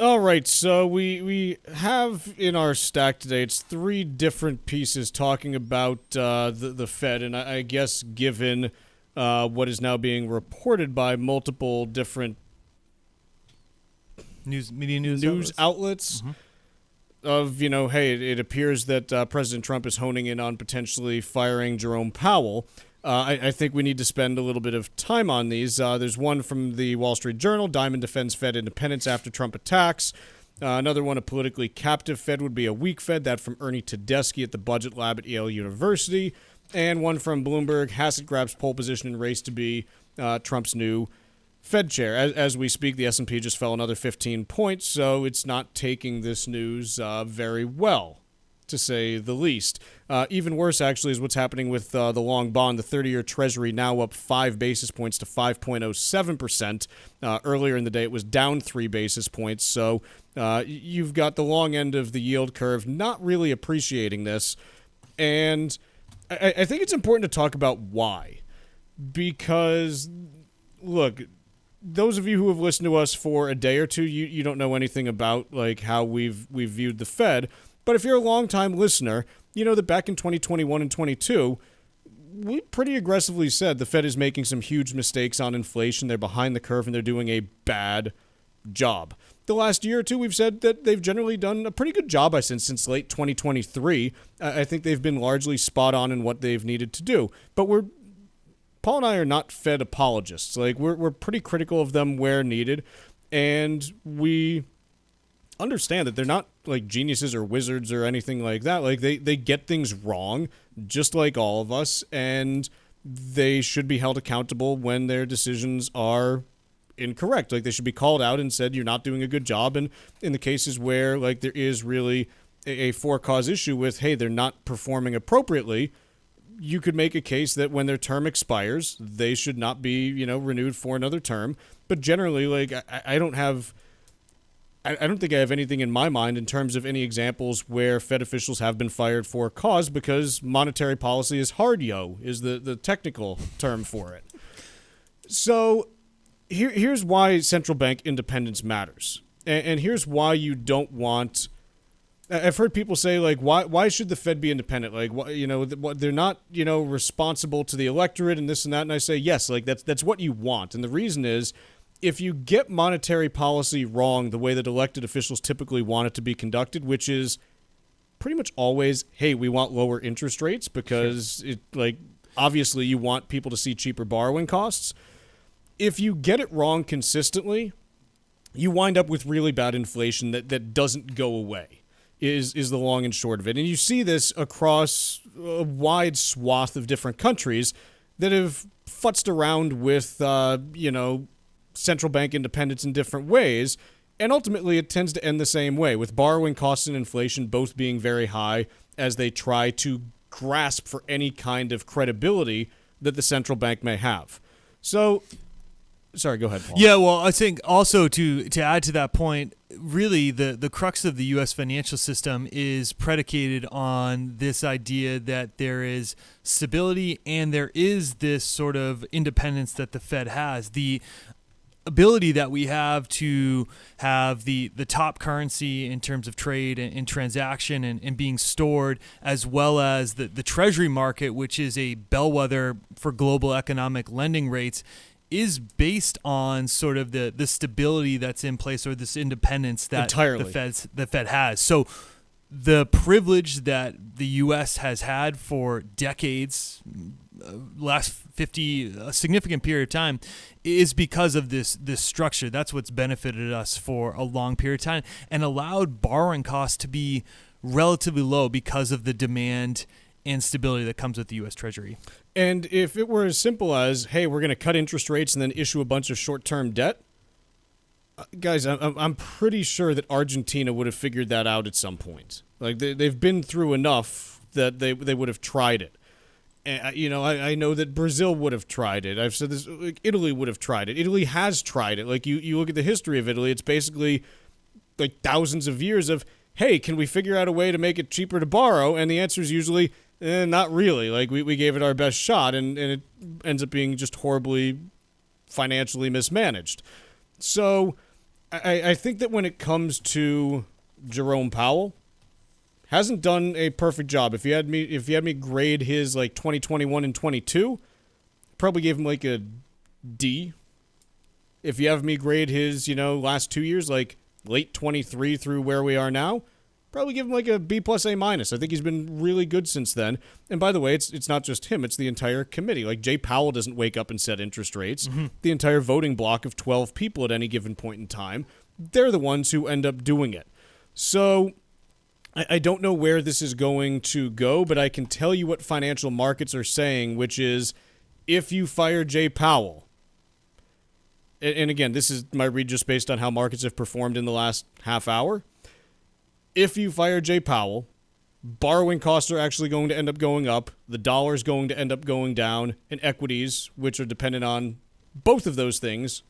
All right, so we have in our stack today, it's three different pieces talking about the Fed, and I guess given what is now being reported by multiple different Media news outlets of, hey, it appears that President Trump is honing in on potentially firing Jerome Powell. I think we need to spend a little bit of time on these. There's one from the Wall Street Journal, Diamond defends Fed independence after Trump attacks. Another one, a politically captive Fed would be a weak Fed, that from Ernie Tedeschi at the Budget Lab at Yale University. And one from Bloomberg, Hassett grabs pole position in race to be Trump's new Fed chair. As we speak, the S&P just fell another 15 points, so it's not taking this news very well, to say the least. Even worse, actually, is what's happening with the long bond. The 30-year Treasury now up 5 basis points to 5.07%. Earlier in the day, it was down 3 basis points. So you've got the long end of the yield curve not really appreciating this. And I think it's important to talk about why. Because, look, those of you who have listened to us for a day or two, you don't know anything about like how we've viewed the Fed. But if you're a longtime listener, you know that back in 2021 and 22, we pretty aggressively said the Fed is making some huge mistakes on inflation. They're behind the curve and they're doing a bad job. The last year or two, we've said that they've generally done a pretty good job since late 2023. I think they've been largely spot on in what they've needed to do. But Paul and I are not Fed apologists. Like we're pretty critical of them where needed, and we understand that they're not like geniuses or wizards or anything like that. Like they get things wrong, just like all of us, and they should be held accountable when their decisions are incorrect. Like they should be called out and said, you're not doing a good job. And in the cases where like there is really a for-cause issue with, hey, they're not performing appropriately, you could make a case that when their term expires, they should not be, renewed for another term. But generally, like I don't think I have anything in my mind in terms of any examples where Fed officials have been fired for cause, because monetary policy is hard, is the technical term for it. So here's why central bank independence matters. And here's why you don't want... I've heard people say, like, why should the Fed be independent? Like, they're not, responsible to the electorate and this and that. And I say, yes, like that's what you want. And the reason is, if you get monetary policy wrong the way that elected officials typically want it to be conducted, which is pretty much always, hey, we want lower interest rates because obviously you want people to see cheaper borrowing costs. If you get it wrong consistently, you wind up with really bad inflation that doesn't go away, is the long and short of it. And you see this across a wide swath of different countries that have futzed around with, central bank independence in different ways, and ultimately it tends to end the same way, with borrowing costs and inflation both being very high as they try to grasp for any kind of credibility that the central bank may have. So, sorry, go ahead, Paul. Yeah, well, I think also to add to that point, really the crux of the U.S. financial system is predicated on this idea that there is stability and there is this sort of independence that the Fed has. The ability that we have to have the top currency in terms of trade and transaction and being stored, as well as the treasury market, which is a bellwether for global economic lending rates, is based on sort of the stability that's in place, or this independence that the Fed has. So the privilege that the U.S. has had for decades, last a significant period of time, is because of this structure. That's what's benefited us for a long period of time and allowed borrowing costs to be relatively low because of the demand and stability that comes with the U.S. Treasury. And if it were as simple as, hey, we're going to cut interest rates and then issue a bunch of short-term debt, guys, I'm pretty sure that Argentina would have figured that out at some point. Like they've been through enough that they would have tried it. And, I know that Brazil would have tried it. I've said this. Like, Italy would have tried it. Italy has tried it. Like you look at the history of Italy, it's basically like thousands of years of, hey, can we figure out a way to make it cheaper to borrow? And the answer is usually, not really. Like we gave it our best shot, and it ends up being just horribly financially mismanaged. So I think that when it comes to Jerome Powell, hasn't done a perfect job. If you had me grade his like 2021 and 22, probably gave him like a D. If you have me grade his, last 2 years, like late 23 through where we are now, probably give him like a B plus A minus. I think he's been really good since then. And by the way, it's not just him, it's the entire committee. Like Jay Powell doesn't wake up and set interest rates. Mm-hmm. The entire voting block of 12 people at any given point in time, they're the ones who end up doing it. So I don't know where this is going to go, but I can tell you what financial markets are saying, which is if you fire Jay Powell, and again, this is my read just based on how markets have performed in the last half hour. If you fire Jay Powell, borrowing costs are actually going to end up going up, the dollar's going to end up going down, and equities, which are dependent on both of those things,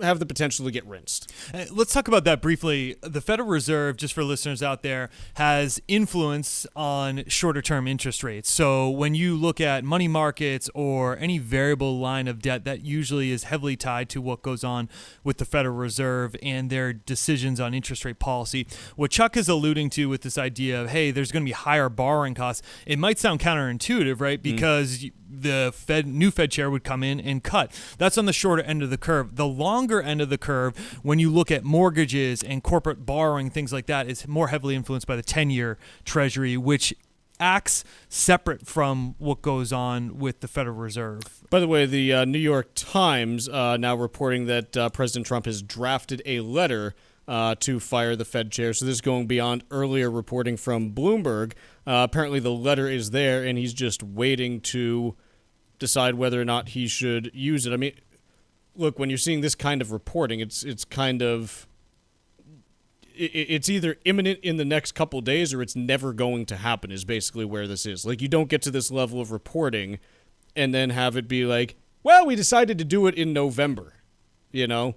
have the potential to get rinsed. Let's talk about that briefly. The Federal Reserve, just for listeners out there, has influence on shorter-term interest rates. So when you look at money markets or any variable line of debt, that usually is heavily tied to what goes on with the Federal Reserve and their decisions on interest rate policy. What Chuck is alluding to with this idea of, hey, there's going to be higher borrowing costs, it might sound counterintuitive, right? Because the new Fed chair would come in and cut. That's on the shorter end of the curve. The longer end of the curve, when you look at mortgages and corporate borrowing, things like that, is more heavily influenced by the 10-year Treasury, which acts separate from what goes on with the Federal Reserve. By the way, the New York Times now reporting that President Trump has drafted a letter to fire the Fed chair. So this is going beyond earlier reporting from Bloomberg. Apparently the letter is there, and he's just waiting to decide whether or not he should use it. I mean, look, when you're seeing this kind of reporting, it's either imminent in the next couple days or it's never going to happen is basically where this is. Like, you don't get to this level of reporting and then have it be like, well, we decided to do it in November, You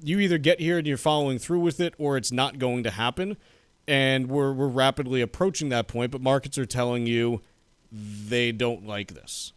either get here and you're following through with it, or it's not going to happen. And we're rapidly approaching that point, but markets are telling you they don't like this.